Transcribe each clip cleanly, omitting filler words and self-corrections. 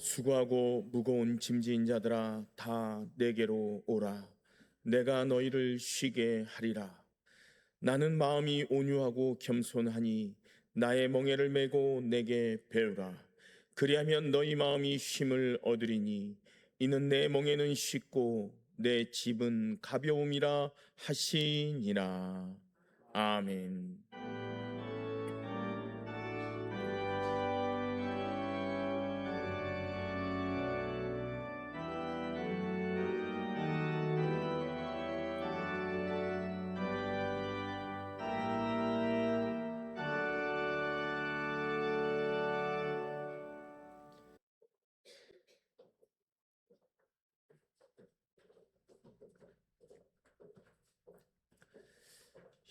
수고하고 무거운 짐진 자들아 다 내게로 오라. 내가 너희를 쉬게 하리라. 나는 마음이 온유하고 겸손하니 나의 멍에를 메고 내게 배우라. 그리하면 너희 마음이 쉼을 얻으리니 이는 내 멍에는 쉽고 내 짐은 가벼움이라 하시니라. 아멘.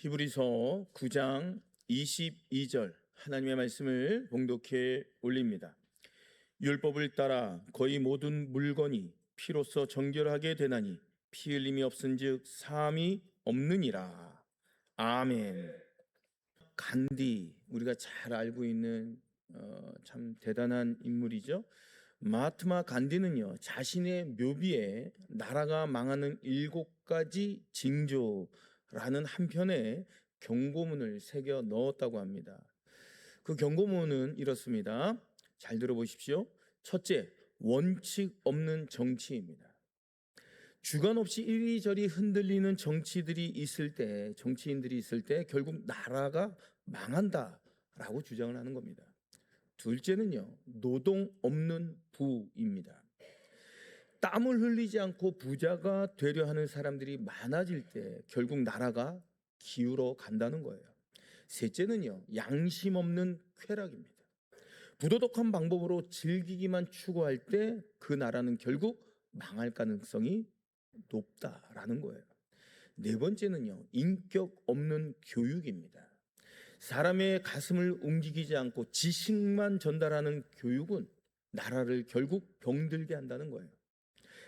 히브리서 9장 22절 하나님의 말씀을 봉독해 올립니다. 율법을 따라 거의 모든 물건이 피로써 정결하게 되나니 피 흘림이 없은즉 사함이 없느니라. 아멘. 간디, 우리가 잘 알고 있는 참 대단한 인물이죠. 마하트마 간디는요, 자신의 묘비에 나라가 망하는 7가지 징조라는 한 편의 경고문을 새겨 넣었다고 합니다. 그 경고문은 이렇습니다. 잘 들어보십시오. 첫째, 원칙 없는 정치입니다. 주관 없이 이리저리 흔들리는 정치인들이 있을 때 결국 나라가 망한다라고 주장을 하는 겁니다. 둘째는요, 노동 없는 부입니다. 땀을 흘리지 않고 부자가 되려 하는 사람들이 많아질 때 결국 나라가 기울어 간다는 거예요. 셋째는요, 양심 없는 쾌락입니다. 부도덕한 방법으로 즐기기만 추구할 때 그 나라는 결국 망할 가능성이 높다라는 거예요. 네 번째는요, 인격 없는 교육입니다. 사람의 가슴을 움직이지 않고 지식만 전달하는 교육은 나라를 결국 병들게 한다는 거예요.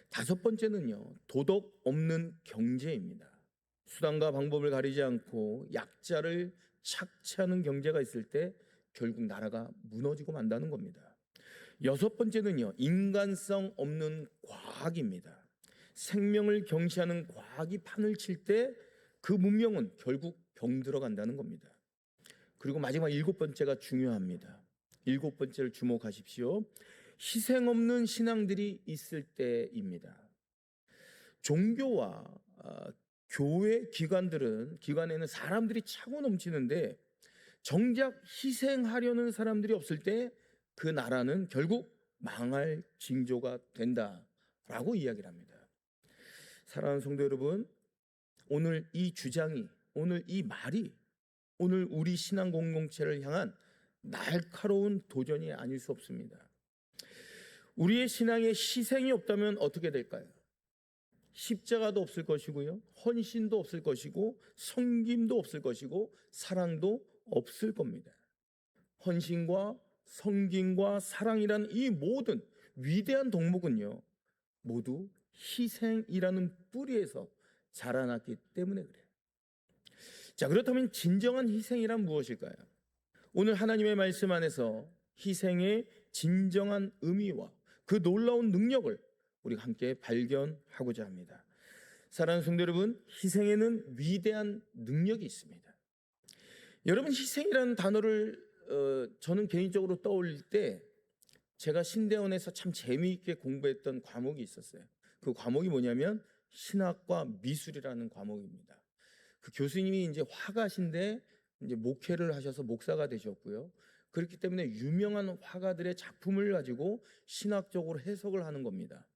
다섯 번째는요, 도덕 없는 경제입니다. 수단과 방법을 가리지 않고 약자를 착취하는 경제가 있을 때 결국 나라가 무너지고 만다는 겁니다. 여섯 번째는요, 인간성 없는 과학입니다. 생명을 경시하는 과학이 판을 칠 때 그 문명은 결국 병들어 간다는 겁니다. 그리고 마지막 일곱 번째가 중요합니다. 일곱 번째를 주목하십시오. 희생 없는 신앙들이 있을 때입니다. 종교와 교회 기관에는 사람들이 차고 넘치는데 정작 희생하려는 사람들이 없을 때 그 나라는 결국 망할 징조가 된다라고 이야기를 합니다. 사랑하는 성도 여러분, 오늘 이 주장이, 오늘 이 말이 오늘 우리 신앙 공동체를 향한 날카로운 도전이 아닐 수 없습니다. 우리의 신앙에 희생이 없다면 어떻게 될까요? 십자가도 없을 것이고요, 헌신도 없을 것이고, 섬김도 없을 것이고, 사랑도 없을 겁니다. 헌신과 섬김과 사랑이라는 이 모든 위대한 덕목은요, 모두 희생이라는 뿌리에서 자라났기 때문에 그래요. 자, 그렇다면 진정한 희생이란 무엇일까요? 오늘 하나님의 말씀 안에서 희생의 진정한 의미와 그 놀라운 능력을 우리가 함께 발견하고자 합니다. 사랑하는 성도 여러분, 희생에는 위대한 능력이 있습니다. 여러분, 희생이라는 단어를 저는 개인적으로 떠올릴 때 제가 신대원에서 참 재미있게 공부했던 과목이 있었어요. 그 과목이 뭐냐면 신학과 미술이라는 과목입니다. 그 교수님이 이제 화가신데 이제 목회를 하셔서 목사가 되셨고요. 그렇기 때문에 유명한 화가들의 작품을 가지고 신학적으로 해석을 하는 겁니다.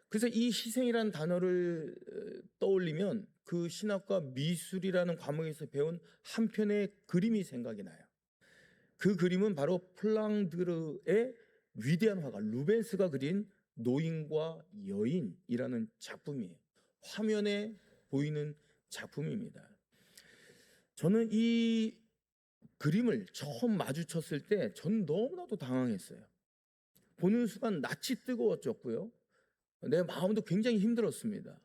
그래서 이 희생이라는 단어를 떠올리면 그 신학과 미술이라는 과목에서 배운 한 편의 그림이 생각이 나요. 그 그림은 바로 플랑드르의 위대한 화가 루벤스가 그린 노인과 여인이라는 작품이에요. 화면에 보이는 작품입니다. 저는 이 그림을 처음 마주쳤을 때 저는 너무나도 당황했어요. 보는 순간 낯이 뜨거워졌고요, 내 마음도 굉장히 힘들었습니다.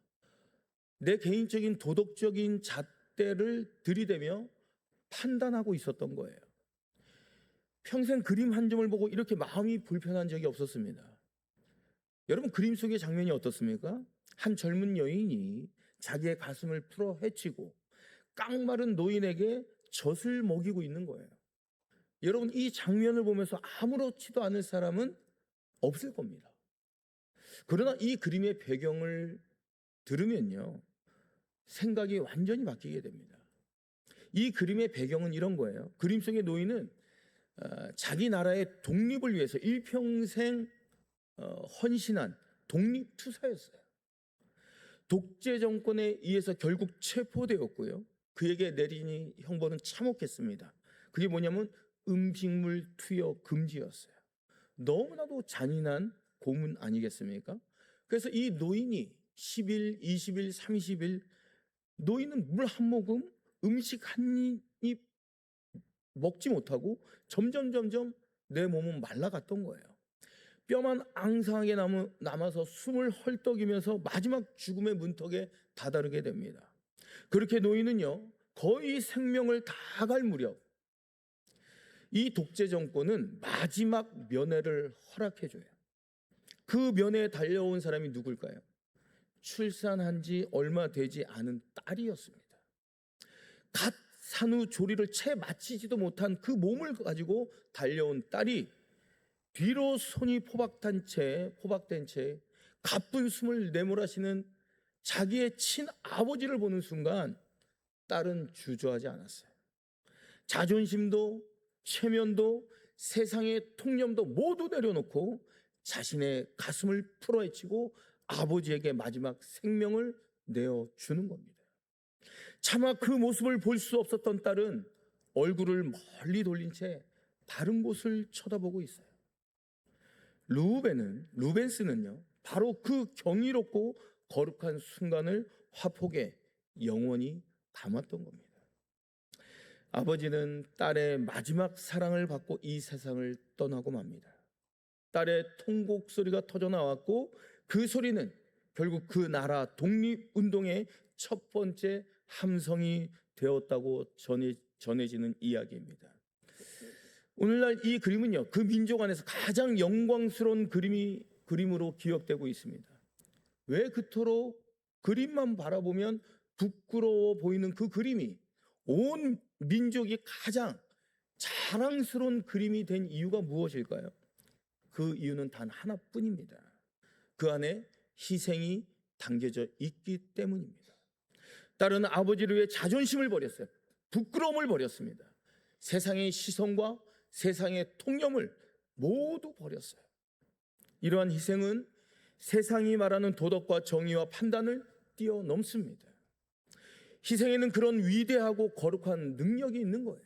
내 개인적인 도덕적인 잣대를 들이대며 판단하고 있었던 거예요. 평생 그림 한 점을 보고 이렇게 마음이 불편한 적이 없었습니다. 여러분, 그림 속의 장면이 어떻습니까? 한 젊은 여인이 자기의 가슴을 풀어 헤치고 깡마른 노인에게 젖을 먹이고 있는 거예요. 여러분, 이 장면을 보면서 아무렇지도 않을 사람은 없을 겁니다. 그러나 이 그림의 배경을 들으면요, 생각이 완전히 바뀌게 됩니다. 이 그림의 배경은 이런 거예요. 그림 속의 노인은 자기 나라의 독립을 위해서 일평생 헌신한 독립투사였어요. 독재 정권에 의해서 결국 체포되었고요. 그에게 내린 형벌은 참혹했습니다. 그게 뭐냐면 음식물 투여 금지였어요. 너무나도 잔인한 고문 아니겠습니까? 그래서 이 노인이 10일, 20일, 30일 노인은 물 한 모금, 음식 한 입 먹지 못하고 점점 내 몸은 말라갔던 거예요. 뼈만 앙상하게 남아서 숨을 헐떡이면서 마지막 죽음의 문턱에 다다르게 됩니다. 그렇게 노인은요, 거의 생명을 다갈 무렵 이 독재 정권은 마지막 면회를 허락해줘요. 그 면회에 달려온 사람이 누굴까요? 출산한 지 얼마 되지 않은 딸이었습니다. 갓 산후조리를 채 마치지도 못한 그 몸을 가지고 달려온 딸이 뒤로 손이 포박된 채 가쁜 숨을 내몰아치는 자기의 친아버지를 보는 순간 딸은 주저하지 않았어요. 자존심도 체면도 세상의 통념도 모두 내려놓고 자신의 가슴을 풀어헤치고 아버지에게 마지막 생명을 내어주는 겁니다. 차마 그 모습을 볼 수 없었던 딸은 얼굴을 멀리 돌린 채 다른 곳을 쳐다보고 있어요. 루벤스는요, 바로 그 경이롭고 거룩한 순간을 화폭에 영원히 담았던 겁니다. 아버지는 딸의 마지막 사랑을 받고 이 세상을 떠나고 맙니다. 딸의 통곡 소리가 터져 나왔고 그 소리는 결국 그 나라 독립운동의 첫 번째 함성이 되었다고 전해지는 이야기입니다. 오늘날 이 그림은요, 그 민족 안에서 가장 영광스러운 그림으로 기억되고 있습니다. 왜 그토록 그림만 바라보면 부끄러워 보이는 그 그림이 온 민족이 가장 자랑스러운 그림이 된 이유가 무엇일까요? 그 이유는 단 하나뿐입니다. 그 안에 희생이 담겨져 있기 때문입니다. 딸은 아버지를 위해 자존심을 버렸어요. 부끄러움을 버렸습니다. 세상의 시선과 세상의 통념을 모두 버렸어요. 이러한 희생은 세상이 말하는 도덕과 정의와 판단을 뛰어넘습니다. 희생에는 그런 위대하고 거룩한 능력이 있는 거예요.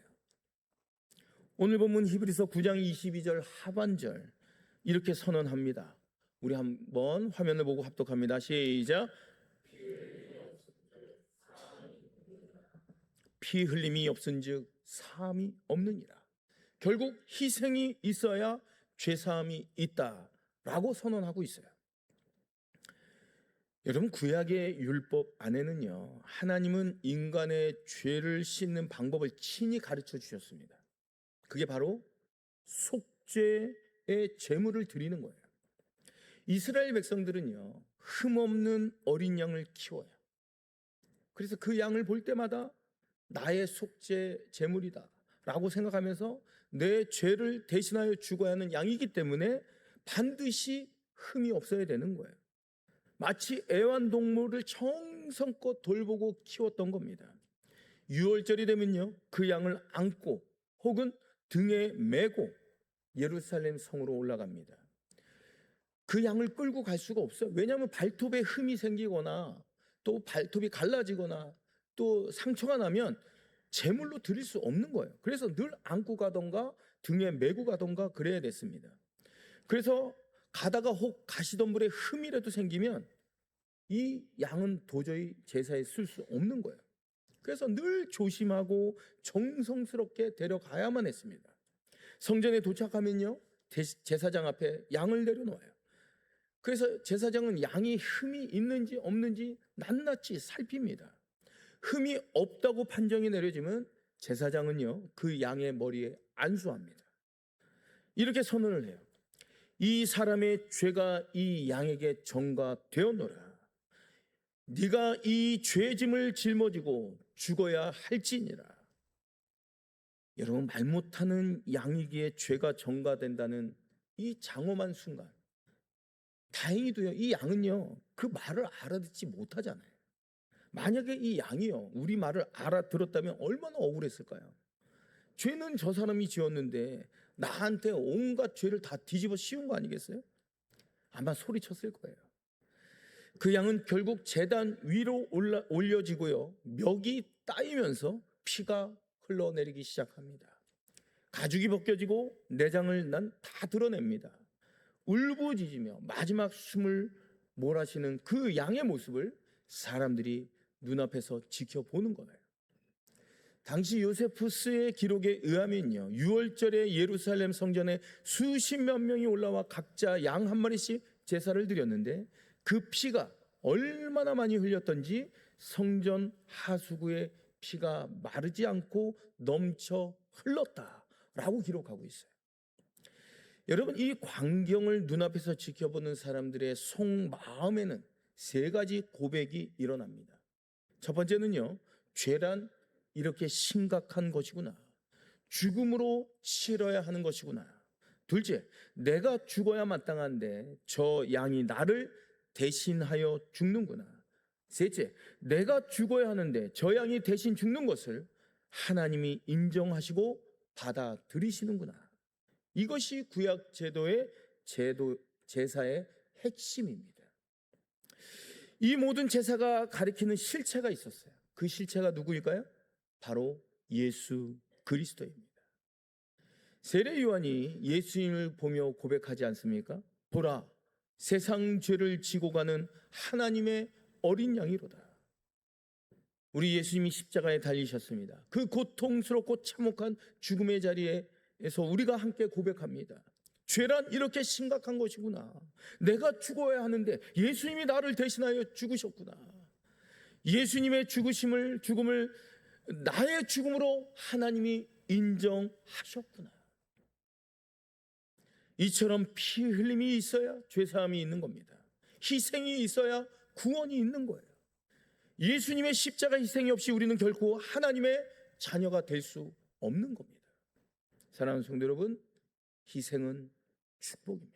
오늘 본문 히브리서 9장 22절 하반절 이렇게 선언합니다. 우리 한번 화면을 보고 합독합니다. 시작. 피 흘림이 없은즉 사함이 없느니라. 결국 희생이 있어야 죄사함이 있다라고 선언하고 있어요. 여러분, 구약의 율법 안에는요, 하나님은 인간의 죄를 씻는 방법을 친히 가르쳐 주셨습니다. 그게 바로 속죄의 제물을 드리는 거예요. 이스라엘 백성들은요, 흠없는 어린 양을 키워요. 그래서 그 양을 볼 때마다 나의 속죄 제물이다 라고 생각하면서 내 죄를 대신하여 죽어야 하는 양이기 때문에 반드시 흠이 없어야 되는 거예요. 마치 애완동물을 정성껏 돌보고 키웠던 겁니다. 유월절이 되면요, 그 양을 안고 혹은 등에 메고 예루살렘 성으로 올라갑니다. 그 양을 끌고 갈 수가 없어요. 왜냐하면 발톱에 흠이 생기거나 또 발톱이 갈라지거나 또 상처가 나면 제물로 드릴 수 없는 거예요. 그래서 늘 안고 가던가 등에 메고 가던가 그래야 됐습니다. 그래서 가다가 혹 가시덤불에 흠이라도 생기면 이 양은 도저히 제사에 쓸 수 없는 거예요. 그래서 늘 조심하고 정성스럽게 데려가야만 했습니다. 성전에 도착하면요, 제사장 앞에 양을 내려놓아요. 그래서 제사장은 양이 흠이 있는지 없는지 낱낱이 살핍니다. 흠이 없다고 판정이 내려지면 제사장은요, 그 양의 머리에 안수합니다. 이렇게 선언을 해요. 이 사람의 죄가 이 양에게 전가되었노라. 네가 이 죄짐을 짊어지고 죽어야 할지니라. 여러분, 말 못하는 양이기에 죄가 전가된다는 이 장엄한 순간, 다행히도요, 이 양은요 그 말을 알아듣지 못하잖아요. 만약에 이 양이요 우리 말을 알아들었다면 얼마나 억울했을까요? 죄는 저 사람이 지었는데 나한테 온갖 죄를 다 뒤집어 씌운 거 아니겠어요? 아마 소리쳤을 거예요. 그 양은 결국 제단 위로 올려지고요, 멱이 따이면서 피가 흘러내리기 시작합니다. 가죽이 벗겨지고 내장을 난 다 드러냅니다. 울부짖으며 마지막 숨을 몰아쉬는 그 양의 모습을 사람들이 눈앞에서 지켜보는 거예요. 당시 요세푸스의 기록에 의하면요, 6월절에 예루살렘 성전에 수십몇 명이 올라와 각자 양 한 마리씩 제사를 드렸는데 그 피가 얼마나 많이 흘렸던지 성전 하수구에 피가 마르지 않고 넘쳐 흘렀다라고 기록하고 있어요. 여러분, 이 광경을 눈앞에서 지켜보는 사람들의 속마음에는 세 가지 고백이 일어납니다. 첫 번째는요, 죄란 이렇게 심각한 것이구나. 죽음으로 치러야 하는 것이구나. 둘째, 내가 죽어야 마땅한데 저 양이 나를 대신하여 죽는구나. 셋째, 내가 죽어야 하는데 저 양이 대신 죽는 것을 하나님이 인정하시고 받아들이시는구나. 이것이 구약 제도의 제사의 핵심입니다. 이 모든 제사가 가리키는 실체가 있었어요. 그 실체가 누구일까요? 바로 예수 그리스도입니다. 세례 요한이 예수님을 보며 고백하지 않습니까? 보라, 세상 죄를 지고 가는 하나님의 어린 양이로다. 우리 예수님이 십자가에 달리셨습니다. 그 고통스럽고 참혹한 죽음의 자리에서 우리가 함께 고백합니다. 죄란 이렇게 심각한 것이구나. 내가 죽어야 하는데 예수님이 나를 대신하여 죽으셨구나. 예수님의 죽음을 나의 죽음으로 하나님이 인정하셨구나. 이처럼 피 흘림이 있어야 죄사함이 있는 겁니다. 희생이 있어야 구원이 있는 거예요. 예수님의 십자가 희생이 없이 우리는 결코 하나님의 자녀가 될 수 없는 겁니다. 사랑하는 성도 여러분, 희생은 축복입니다.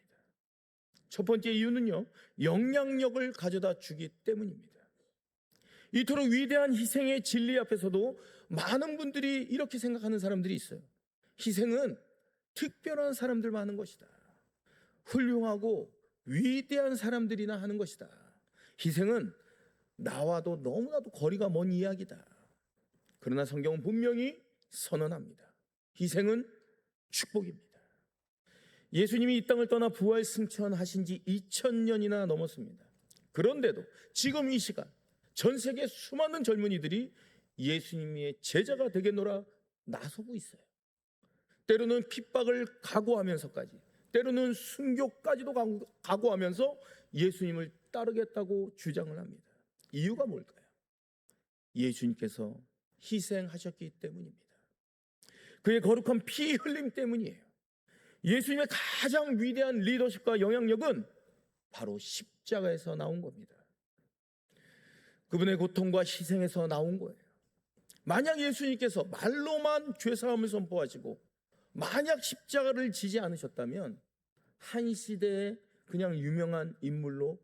첫 번째 이유는요, 영향력을 가져다 주기 때문입니다. 이토록 위대한 희생의 진리 앞에서도 많은 분들이 이렇게 생각하는 사람들이 있어요. 희생은 특별한 사람들만 하는 것이다. 훌륭하고 위대한 사람들이나 하는 것이다. 희생은 나와도 너무나도 거리가 먼 이야기다. 그러나 성경은 분명히 선언합니다. 희생은 축복입니다. 예수님이 이 땅을 떠나 부활 승천하신 지 2000년이나 넘었습니다. 그런데도 지금 이 시간 전 세계 수많은 젊은이들이 예수님의 제자가 되겠노라 나서고 있어요. 때로는 핍박을 각오하면서까지, 때로는 순교까지도 각오하면서 예수님을 따르겠다고 주장을 합니다. 이유가 뭘까요? 예수님께서 희생하셨기 때문입니다. 그의 거룩한 피 흘림 때문이에요. 예수님의 가장 위대한 리더십과 영향력은 바로 십자가에서 나온 겁니다. 그분의 고통과 희생에서 나온 거예요. 만약 예수님께서 말로만 죄사함을 선포하시고 만약 십자가를 지지 않으셨다면 한 시대에 그냥 유명한 인물로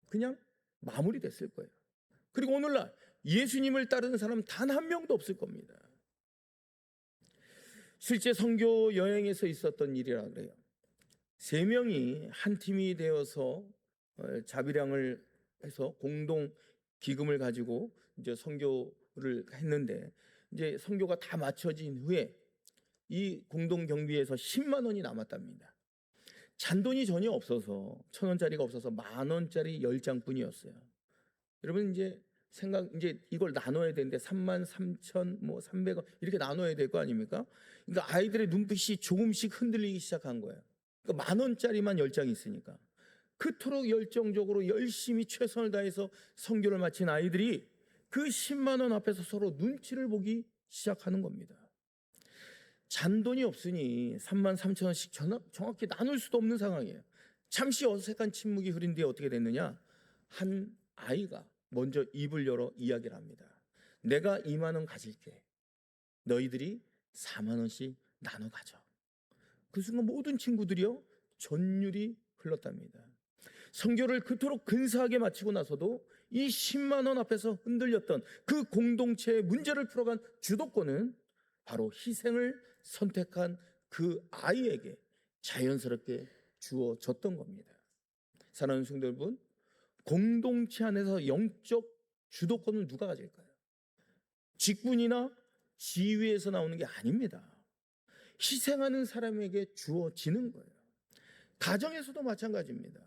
그냥 마무리됐을 거예요. 그리고 오늘날 예수님을 따르는 사람 단 한 명도 없을 겁니다. 실제 선교 여행에서 있었던 일이라 그래요. 3명이 한 팀이 되어서 자비량을 해서 공동 기금을 가지고 이제 선교를 했는데, 이제 선교가 다 마쳐진 후에 이 공동 경비에서 10만 원이 남았답니다. 잔돈이 전혀 없어서 1,000원짜리가 없어서 10,000원짜리 10장뿐이었어요. 여러분 이제 이걸 나눠야 되는데 33,300원 이렇게 나눠야 될 거 아닙니까? 그러니까 아이들의 눈빛이 조금씩 흔들리기 시작한 거예요. 그러니까 10,000원짜리만 10장이 있으니까. 그토록 열정적으로 열심히 최선을 다해서 선교를 마친 아이들이 그 10만 원 앞에서 서로 눈치를 보기 시작하는 겁니다. 잔돈이 없으니 33,000원씩 정확히 나눌 수도 없는 상황이에요. 잠시 어색한 침묵이 흐린 뒤에 어떻게 됐느냐? 한 아이가 먼저 입을 열어 이야기를 합니다. 내가 2만 원 가질게. 너희들이 4만 원씩 나눠 가져. 그 순간 모든 친구들이요 전율이 흘렀답니다. 선교를 그토록 근사하게 마치고 나서도 이 10만 원 앞에서 흔들렸던 그 공동체의 문제를 풀어간 주도권은 바로 희생을 선택한 그 아이에게 자연스럽게 주어졌던 겁니다. 사랑하는 성도 여러분, 공동체 안에서 영적 주도권은 누가 가질까요? 직분이나 지위에서 나오는 게 아닙니다. 희생하는 사람에게 주어지는 거예요. 가정에서도 마찬가지입니다.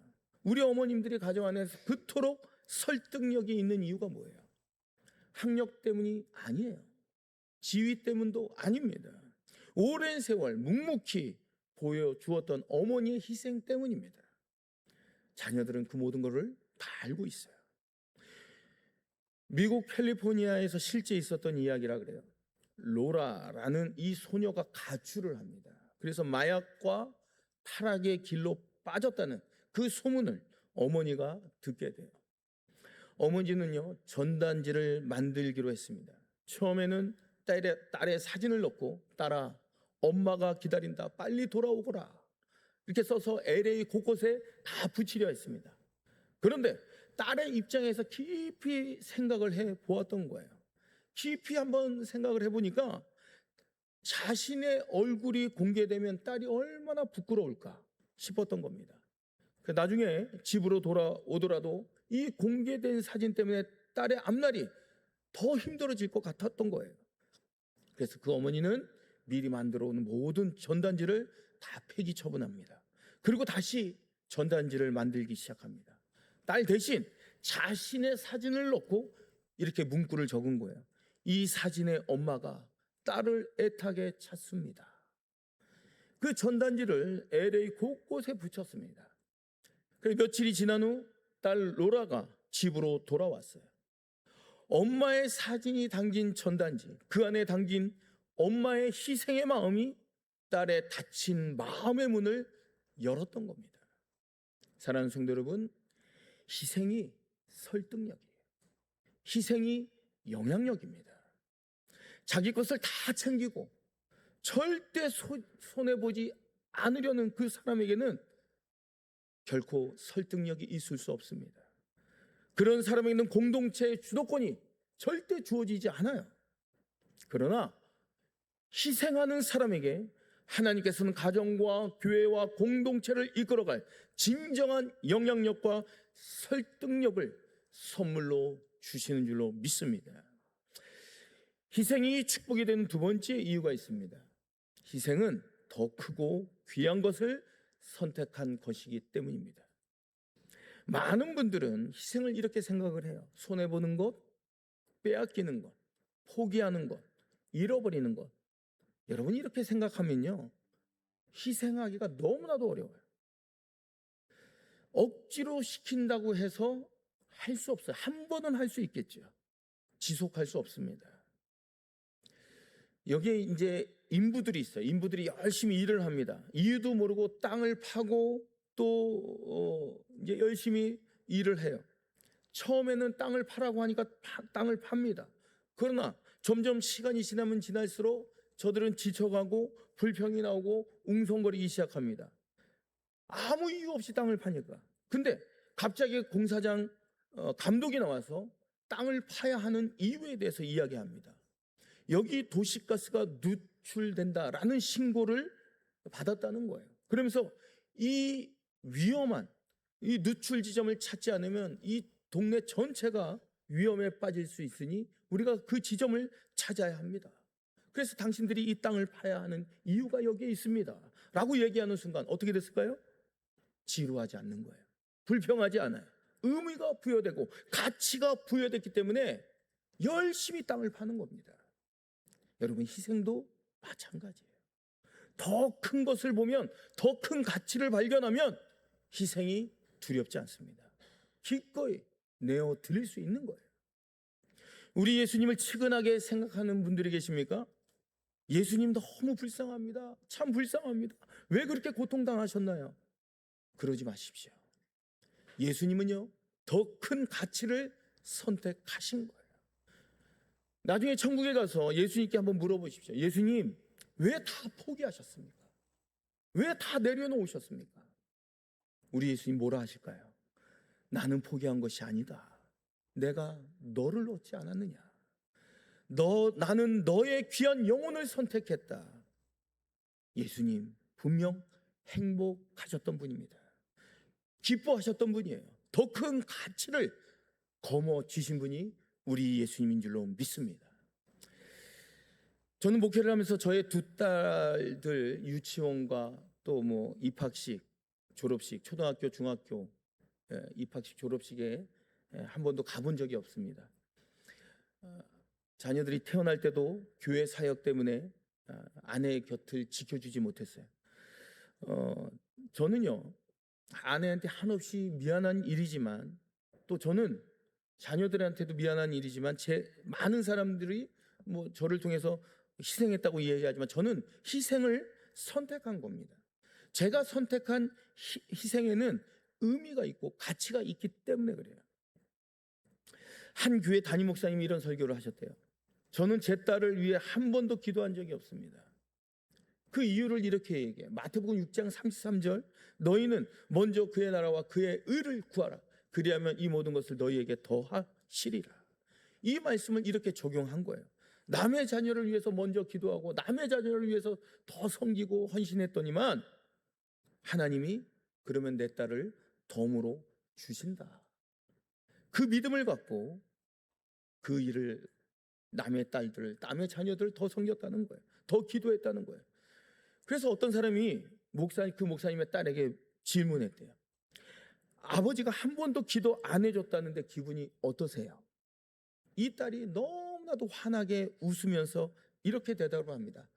우리 어머님들이 가정 안에서 그토록 설득력이 있는 이유가 뭐예요? 학력 때문이 아니에요. 지위 때문도 아닙니다. 오랜 세월 묵묵히 보여주었던 어머니의 희생 때문입니다. 자녀들은 그 모든 것을 다 알고 있어요. 미국 캘리포니아에서 실제 있었던 이야기라 그래요. 로라라는 이 소녀가 가출을 합니다. 그래서 마약과 타락의 길로 빠졌다는 그 소문을 어머니가 듣게 돼요. 어머니는요 전단지를 만들기로 했습니다. 처음에는 딸의 사진을 넣고 딸아 엄마가 기다린다 빨리 돌아오거라 이렇게 써서 LA 곳곳에 다 붙이려 했습니다. 그런데 딸의 입장에서 깊이 생각을 해 보았던 거예요. 깊이 한번 생각을 해보니까 자신의 얼굴이 공개되면 딸이 얼마나 부끄러울까 싶었던 겁니다. 나중에 집으로 돌아오더라도 이 공개된 사진 때문에 딸의 앞날이 더 힘들어질 것 같았던 거예요. 그래서 그 어머니는 미리 만들어 오는 모든 전단지를 다 폐기 처분합니다. 그리고 다시 전단지를 만들기 시작합니다. 딸 대신 자신의 사진을 넣고 이렇게 문구를 적은 거예요. 이 사진의 엄마가 딸을 애타게 찾습니다. 그 전단지를 LA 곳곳에 붙였습니다. 그래서 며칠이 지난 후 딸 로라가 집으로 돌아왔어요. 엄마의 사진이 담긴 전단지, 그 안에 담긴 엄마의 희생의 마음이 딸의 닫힌 마음의 문을 열었던 겁니다. 사랑하는 성도 여러분, 희생이 설득력이에요. 희생이 영향력입니다. 자기 것을 다 챙기고 절대 손해보지 않으려는 그 사람에게는 결코 설득력이 있을 수 없습니다. 그런 사람에게는 공동체의 주도권이 절대 주어지지 않아요. 그러나 희생하는 사람에게 하나님께서는 가정과 교회와 공동체를 이끌어갈 진정한 영향력과 설득력을 선물로 주시는 줄로 믿습니다. 희생이 축복이 되는 두 번째 이유가 있습니다. 희생은 더 크고 귀한 것을 선택한 것이기 때문입니다. 많은 분들은 희생을 이렇게 생각을 해요. 손해보는 것, 빼앗기는 것, 포기하는 것, 잃어버리는 것. 여러분 이렇게 생각하면요 희생하기가 너무나도 어려워요. 억지로 시킨다고 해서 할 수 없어요. 한 번은 할 수 있겠죠. 지속할 수 없습니다. 여기에 이제 인부들이 있어요. 인부들이 열심히 일을 합니다. 이유도 모르고 땅을 파고 또 이제 열심히 일을 해요. 처음에는 땅을 파라고 하니까 땅을 팝니다. 그러나 점점 시간이 지나면 지날수록 저들은 지쳐가고 불평이 나오고 웅성거리기 시작합니다. 아무 이유 없이 땅을 파니까. 근데 갑자기 공사장 감독이 나와서 땅을 파야 하는 이유에 대해서 이야기합니다. 여기 도시가스가 누출된다라는 신고를 받았다는 거예요. 그러면서 이 위험한 이 누출 지점을 찾지 않으면 이 동네 전체가 위험에 빠질 수 있으니 우리가 그 지점을 찾아야 합니다. 그래서 당신들이 이 땅을 파야 하는 이유가 여기에 있습니다 라고 얘기하는 순간 어떻게 됐을까요? 지루하지 않는 거예요. 불평하지 않아요. 의미가 부여되고 가치가 부여됐기 때문에 열심히 땅을 파는 겁니다. 여러분 희생도 마찬가지예요. 더 큰 것을 보면 더 큰 가치를 발견하면 희생이 두렵지 않습니다. 기꺼이 내어 드릴 수 있는 거예요. 우리 예수님을 측은하게 생각하는 분들이 계십니까? 예수님 너무 불쌍합니다. 참 불쌍합니다. 왜 그렇게 고통당하셨나요? 그러지 마십시오. 예수님은요, 더 큰 가치를 선택하신 거예요. 나중에 천국에 가서 예수님께 한번 물어보십시오. 예수님, 왜 다 포기하셨습니까? 왜 다 내려놓으셨습니까? 우리 예수님 뭐라 하실까요? 나는 포기한 것이 아니다. 내가 너를 얻지 않았느냐? 나는 너의 귀한 영혼을 선택했다. 예수님 분명 행복하셨던 분입니다. 기뻐하셨던 분이에요. 더 큰 가치를 거머쥐신 분이 우리 예수님인 줄로 믿습니다. 저는 목회를 하면서 저의 두 딸들 유치원과 또 뭐 입학식, 졸업식, 초등학교, 중학교 입학식, 졸업식에 한 번도 가본 적이 없습니다. 자녀들이 태어날 때도 교회 사역 때문에 아내의 곁을 지켜주지 못했어요. 저는요, 아내한테 한없이 미안한 일이지만, 또 저는 자녀들한테도 미안한 일이지만, 많은 사람들이 뭐 저를 통해서 희생했다고 이야기하지만 저는 희생을 선택한 겁니다. 제가 선택한 희생에는 의미가 있고 가치가 있기 때문에 그래요. 한 교회 담임 목사님이 이런 설교를 하셨대요. 저는 제 딸을 위해 한 번도 기도한 적이 없습니다. 그 이유를 이렇게 얘기해요. 마태복음 6장 33절, 너희는 먼저 그의 나라와 그의 의를 구하라. 그리하면 이 모든 것을 너희에게 더하시리라. 이 말씀을 이렇게 적용한 거예요. 남의 자녀를 위해서 먼저 기도하고 남의 자녀를 위해서 더 섬기고 헌신했더니만 하나님이 그러면 내 딸을 덤으로 주신다. 그 믿음을 갖고 그 일을, 남의 딸들을, 남의 자녀들을 더 섬겼다는 거예요. 더 기도했다는 거예요. 그래서 어떤 사람이 그 목사님의 딸에게 질문했대요. 아버지가 한 번도 기도 안 해줬다는데 기분이 어떠세요? 이 딸이 너무나도 환하게 웃으면서 이렇게 대답을 합니다.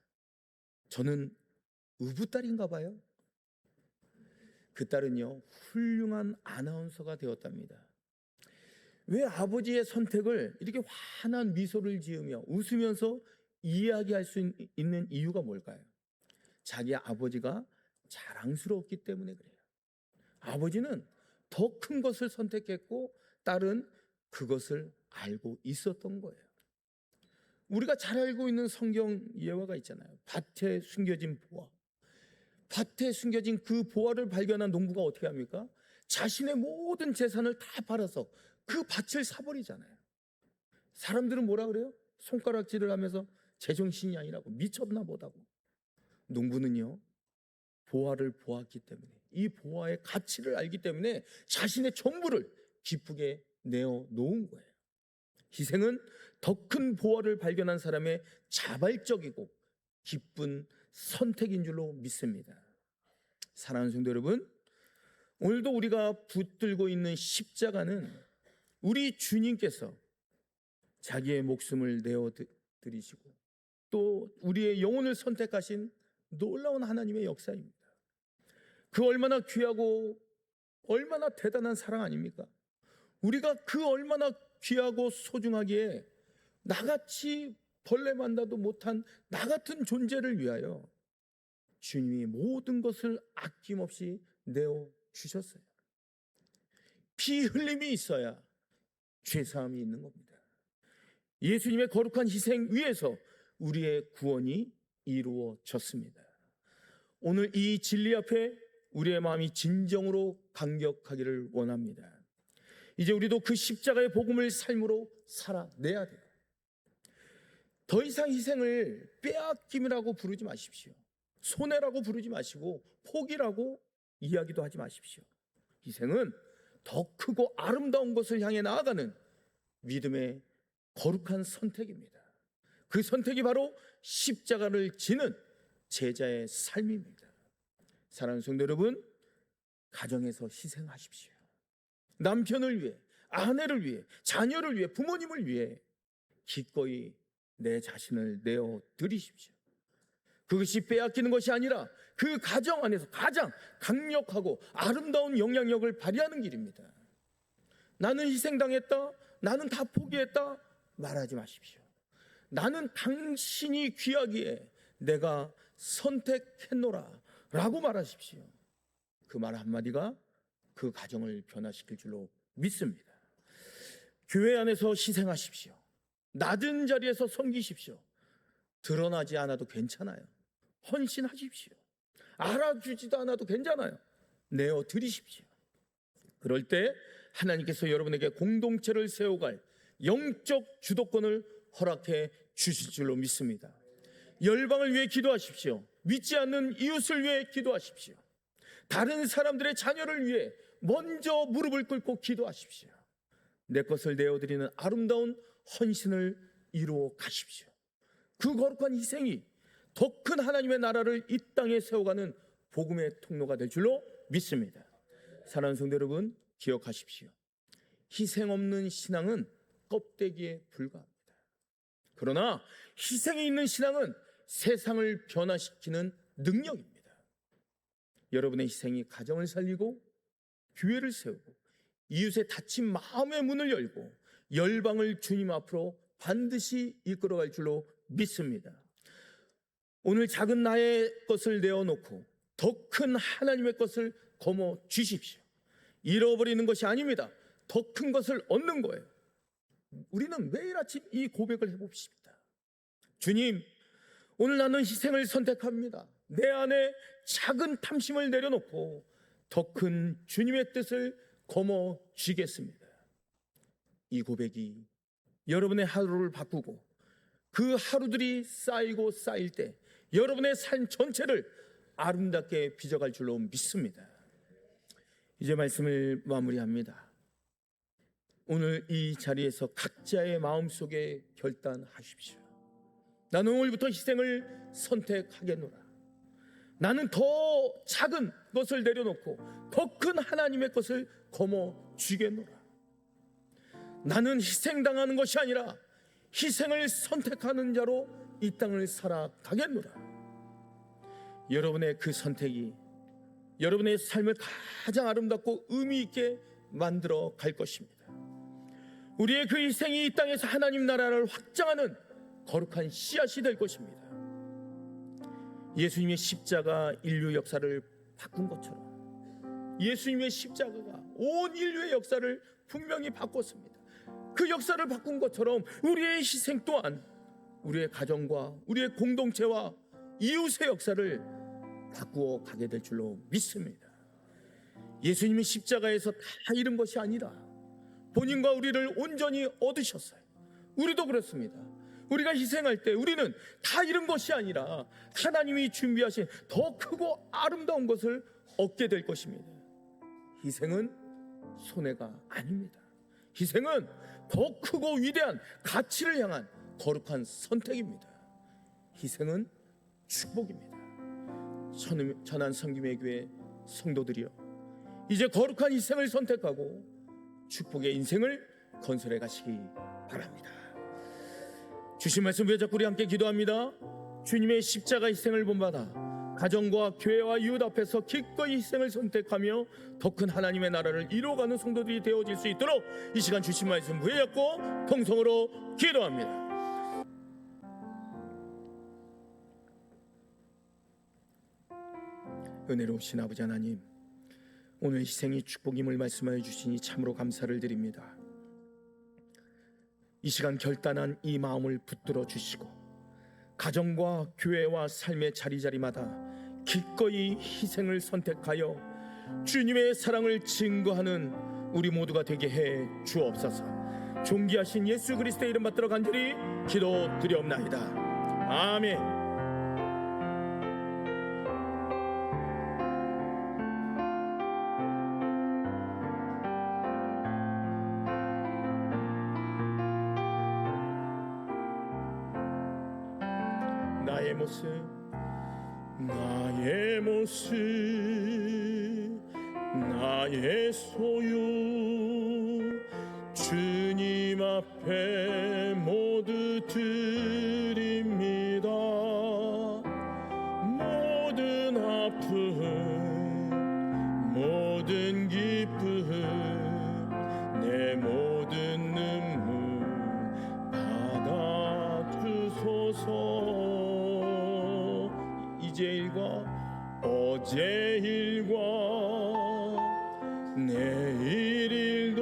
저는 의붓딸인가 봐요. 그 딸은요, 훌륭한 아나운서가 되었답니다. 왜 아버지의 선택을 이렇게 환한 미소를 지으며 웃으면서 이야기할 수 있는 이유가 뭘까요? 자기 아버지가 자랑스러웠기 때문에 그래요. 아버지는 더 큰 것을 선택했고 딸은 그것을 알고 있었던 거예요. 우리가 잘 알고 있는 성경 예화가 있잖아요. 밭에 숨겨진 보화. 밭에 숨겨진 그 보화를 발견한 농부가 어떻게 합니까? 자신의 모든 재산을 다 팔아서 그 밭을 사버리잖아요. 사람들은 뭐라 그래요? 손가락질을 하면서 제정신이 아니라고, 미쳤나 보다고. 농부는요, 보화를 보았기 때문에, 이 보화의 가치를 알기 때문에 자신의 전부를 기쁘게 내어 놓은 거예요. 희생은 더 큰 보화를 발견한 사람의 자발적이고 기쁜 선택인 줄로 믿습니다. 사랑하는 성도 여러분, 오늘도 우리가 붙들고 있는 십자가는 우리 주님께서 자기의 목숨을 내어 드리시고 또 우리의 영혼을 선택하신 놀라운 하나님의 역사입니다. 그 얼마나 귀하고 얼마나 대단한 사랑 아닙니까? 우리가 그 얼마나 귀하고 소중하기에 나같이 벌레 만나도 못한 나 같은 존재를 위하여 주님이 모든 것을 아낌없이 내어 주셨어요. 피 흘림이 있어야 죄사함이 있는 겁니다. 예수님의 거룩한 희생 위에서 우리의 구원이 이루어졌습니다. 오늘 이 진리 앞에 우리의 마음이 진정으로 감격하기를 원합니다. 이제 우리도 그 십자가의 복음을 삶으로 살아내야 돼요. 더 이상 희생을 빼앗김이라고 부르지 마십시오. 손해라고 부르지 마시고 포기라고 이야기도 하지 마십시오. 희생은 더 크고 아름다운 것을 향해 나아가는 믿음의 거룩한 선택입니다. 그 선택이 바로 십자가를 지는 제자의 삶입니다. 사랑하는 성도 여러분, 가정에서 희생하십시오. 남편을 위해, 아내를 위해, 자녀를 위해, 부모님을 위해 기꺼이 내 자신을 내어 드리십시오. 그것이 빼앗기는 것이 아니라 그 가정 안에서 가장 강력하고 아름다운 영향력을 발휘하는 길입니다. 나는 희생당했다, 나는 다 포기했다 말하지 마십시오. 나는 당신이 귀하기에 내가 선택했노라 라고 말하십시오. 그 말 한마디가 그 가정을 변화시킬 줄로 믿습니다. 교회 안에서 희생하십시오. 낮은 자리에서 섬기십시오. 드러나지 않아도 괜찮아요. 헌신하십시오. 알아주지도 않아도 괜찮아요. 내어 드리십시오. 그럴 때 하나님께서 여러분에게 공동체를 세워갈 영적 주도권을 허락해 주실 줄로 믿습니다. 열방을 위해 기도하십시오. 믿지 않는 이웃을 위해 기도하십시오. 다른 사람들의 자녀를 위해 먼저 무릎을 꿇고 기도하십시오. 내 것을 내어드리는 아름다운 헌신을 이루어 가십시오. 그 거룩한 희생이 더 큰 하나님의 나라를 이 땅에 세워가는 복음의 통로가 될 줄로 믿습니다. 사랑하는 성도 여러분, 기억하십시오. 희생 없는 신앙은 껍데기에 불과합니다. 그러나 희생이 있는 신앙은 세상을 변화시키는 능력입니다. 여러분의 희생이 가정을 살리고 교회를 세우고 이웃의 닫힌 마음의 문을 열고 열방을 주님 앞으로 반드시 이끌어갈 줄로 믿습니다. 오늘 작은 나의 것을 내어놓고 더 큰 하나님의 것을 거머 주십시오. 잃어버리는 것이 아닙니다. 더 큰 것을 얻는 거예요. 우리는 매일 아침 이 고백을 해봅시다. 주님, 오늘 나는 희생을 선택합니다. 내 안에 작은 탐심을 내려놓고 더 큰 주님의 뜻을 거머 쥐겠습니다. 이 고백이 여러분의 하루를 바꾸고 그 하루들이 쌓이고 쌓일 때 여러분의 삶 전체를 아름답게 빚어갈 줄로 믿습니다. 이제 말씀을 마무리합니다. 오늘 이 자리에서 각자의 마음속에 결단하십시오. 나는 오늘부터 희생을 선택하겠노라. 나는 더 작은 것을 내려놓고 더 큰 하나님의 것을 거머 쥐겠노라. 나는 희생당하는 것이 아니라 희생을 선택하는 자로 이 땅을 살아가겠노라. 여러분의 그 선택이 여러분의 삶을 가장 아름답고 의미 있게 만들어 갈 것입니다. 우리의 그 희생이 이 땅에서 하나님 나라를 확장하는 거룩한 씨앗이 될 것입니다. 예수님의 십자가 인류 역사를 바꾼 것처럼 예수님의 십자가가 온 인류의 역사를 분명히 바꿨습니다. 그 역사를 바꾼 것처럼 우리의 희생 또한 우리의 가정과 우리의 공동체와 이웃의 역사를 바꾸어 가게 될 줄로 믿습니다. 예수님이 십자가에서 다 잃은 것이 아니라 본인과 우리를 온전히 얻으셨어요. 우리도 그렇습니다. 우리가 희생할 때 우리는 다 잃은 것이 아니라 하나님이 준비하신 더 크고 아름다운 것을 얻게 될 것입니다. 희생은 손해가 아닙니다. 희생은 더 크고 위대한 가치를 향한 거룩한 선택입니다. 희생은 축복입니다. 천안 성김의 교회 성도들이여, 이제 거룩한 희생을 선택하고 축복의 인생을 건설해 가시기 바랍니다. 주신 말씀 위에 잡고 우리 함께 기도합니다. 주님의 십자가 희생을 본받아 가정과 교회와 이웃 앞에서 기꺼이 희생을 선택하며 더 큰 하나님의 나라를 이루어가는 성도들이 되어질 수 있도록 이 시간 주신 말씀 위에 잡고 통성으로 기도합니다. 은혜로우신 아버지 하나님, 오늘 희생이 축복임을 말씀하여 주시니 참으로 감사를 드립니다. 이 시간 결단한 이 마음을 붙들어 주시고 가정과 교회와 삶의 자리자리마다 기꺼이 희생을 선택하여 주님의 사랑을 증거하는 우리 모두가 되게 해 주옵소서. 존귀하신 예수 그리스도의 이름 받들어 간절히 기도드리옵나이다. 아멘. 나의 모습, 나의 모습, 나의 소유 주님 앞에 모두 드립니다. 모든 아픔, 모든 기쁨, 내 모든 눈물 받아주소서. 어제 일과 내일 일도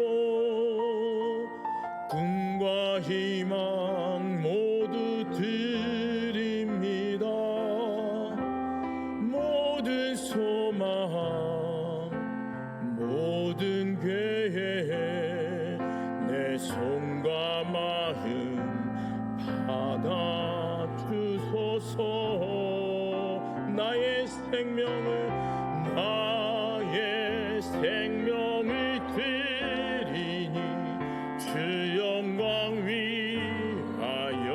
꿈과 희망 모두 드립니다. 모든 소망 모든 계획 내 손과 마음 받아주소서. 나의 생명을 드리니 주 영광 위하여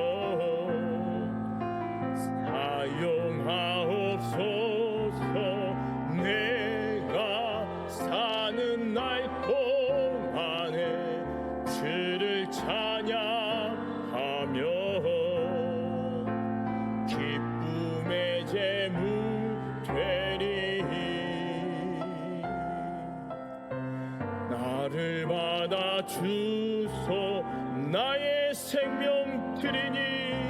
사용하옵소서. 내가 사는 날 동안에 주를 찬양하며 기쁨의 제물 나를 받아 주소. 나의 생명 드리니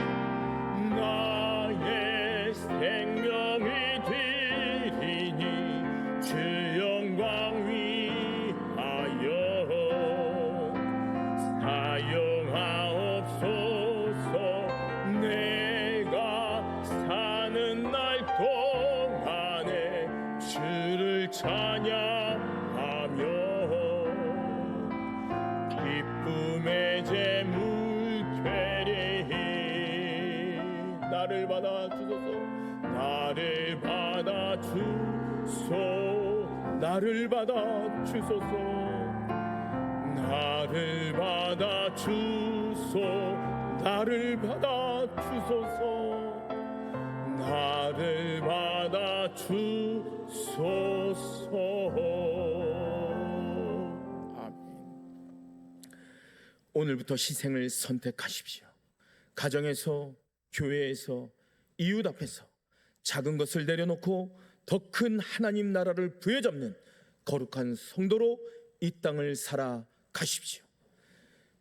나의 생명을 드리니 주 영광 위하여 사용하옵소서. 내가 사는 날 동안에 주를 찬양하며 기쁨의 제물 되리. 나를 받아 주소서. 나를 받아 주소. 나를 받아 주소서. 나를 받아 주소. 나를 받아 주소서. 나를 받아 주소서. 오늘부터 희생을 선택하십시오. 가정에서, 교회에서, 이웃 앞에서 작은 것을 내려놓고 더 큰 하나님 나라를 부여잡는 거룩한 성도로 이 땅을 살아가십시오.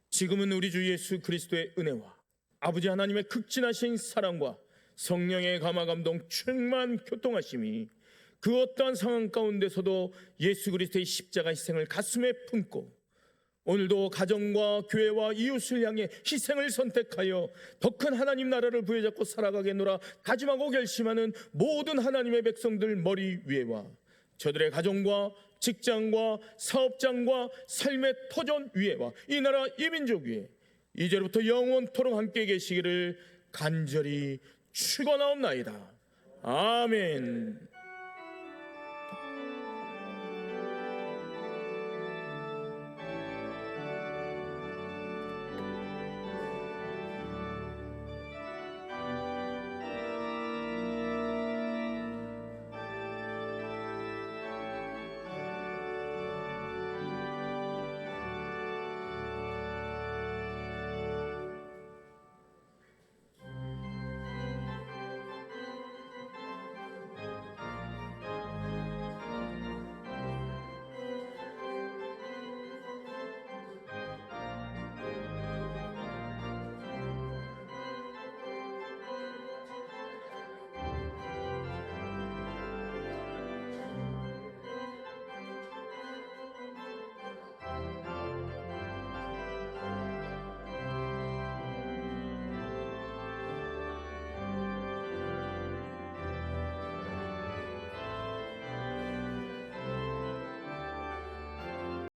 지금은 우리 주 예수 그리스도의 은혜와 아버지 하나님의 극진하신 사랑과 성령의 감화감동 충만 교통하심이 그 어떠한 상황 가운데서도 예수 그리스도의 십자가 희생을 가슴에 품고 오늘도 가정과 교회와 이웃을 향해 희생을 선택하여 더 큰 하나님 나라를 부여잡고 살아가겠노라 다짐하고 결심하는 모든 하나님의 백성들 머리 위에와 저들의 가정과 직장과 사업장과 삶의 터전 위에와 이 나라 이 민족 위에 이제부터 영원토록 함께 계시기를 간절히 축원하옵나이다. 아멘.